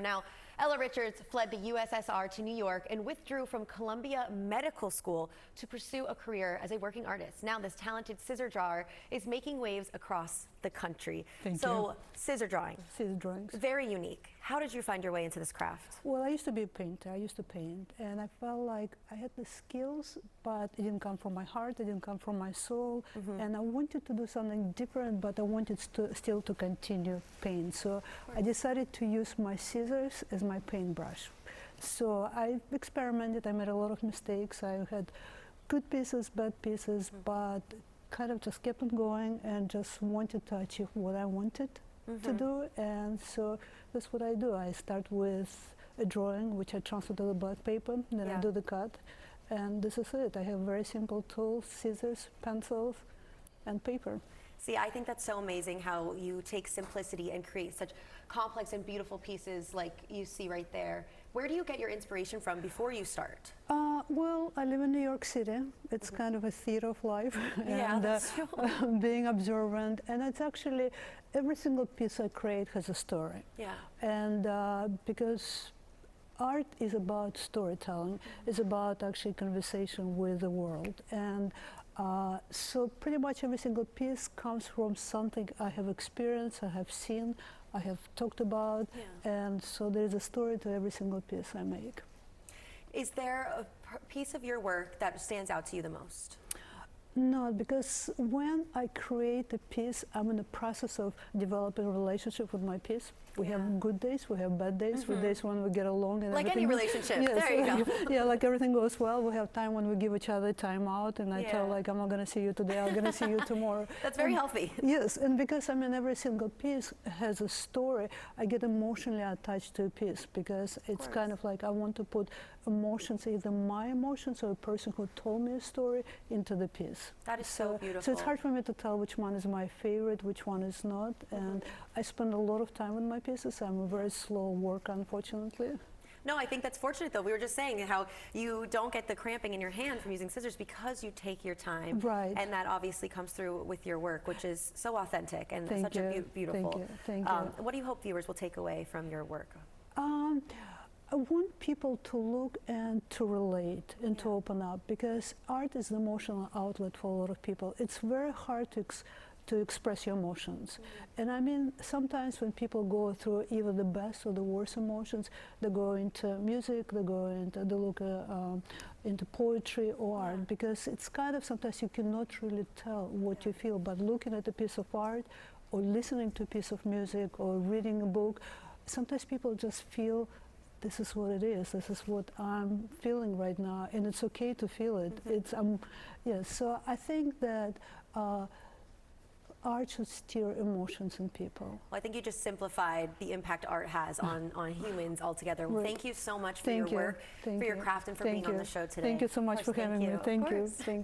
Now, Ella Richards fled the USSR to New York and withdrew from Columbia Medical School to pursue a career as a working artist. Now, this talented scissor drawer is making waves across the country. Thank so, you. scissor drawing. Scissor drawings. Very unique. How did you find your way into this craft? Well, I used to be a painter. I used to paint, and I felt like I had the skills, but it didn't come from my heart. It didn't come from my soul. And I wanted to do something different, but I wanted still to continue paint. So I decided to use my scissors as my paintbrush. So I experimented. I made a lot of mistakes. I had good pieces, bad pieces, but kind of just kept on going and just wanted to achieve what I wanted to do. And so that's what I do. I start with a drawing, which I transfer to the black paper, then I do the cut, and this is it. I have very simple tools: scissors, pencils, and paper. See, I think that's so amazing how you take simplicity and create such complex and beautiful pieces like you see right there. Where do you get your inspiration from before you start? Well, I live in New York City. It's kind of a theater of life. Yeah, and that's true. being observant. And it's actually, every single piece I create has a story. Yeah. And because art is about storytelling, it's about actually conversation with the world. And so pretty much every single piece comes from something I have experienced, I have seen, I have talked about, and so there is a story to every single piece I make. Is there a piece of your work that stands out to you the most? No, because when I create a piece, I'm in the process of developing a relationship with my piece. We have good days, we have bad days, with days when we get along. And like any relationship, yes, there you go. Yeah, like everything goes well. We have time when we give each other time out, and I tell like, I'm not gonna see you today, I'm gonna see you tomorrow. That's very healthy. Yes, and because I mean every single piece has a story, I get emotionally attached to a piece because it's kind of like I want to put emotions, either my emotions or a person who told me a story, into the piece. That is so beautiful. So it's hard for me to tell which one is my favorite, which one is not, and I spend a lot of time with my pieces. I'm a very slow worker, unfortunately. No, I think that's fortunate though. We were just saying how you don't get the cramping in your hand from using scissors because you take your time. Right. And that obviously comes through with your work, which is so authentic and such a beautiful. Thank you. What do you hope viewers will take away from your work? I want people to look and to relate and to open up, because art is the emotional outlet for a lot of people. It's very hard to express your emotions. And I mean, sometimes when people go through either the best or the worst emotions, they go into music, they look into poetry or art, because it's kind of, sometimes you cannot really tell what you feel, but looking at a piece of art or listening to a piece of music or reading a book, sometimes people just feel, this is what it is. This is what I'm feeling right now, and it's okay to feel it. It's So I think that art should stir emotions in people. Well, I think you just simplified the impact art has on humans altogether. Right. Thank you so much for your work, for your craft, and for being on the show today. Thank you so much for having me. Thank you. Thank you.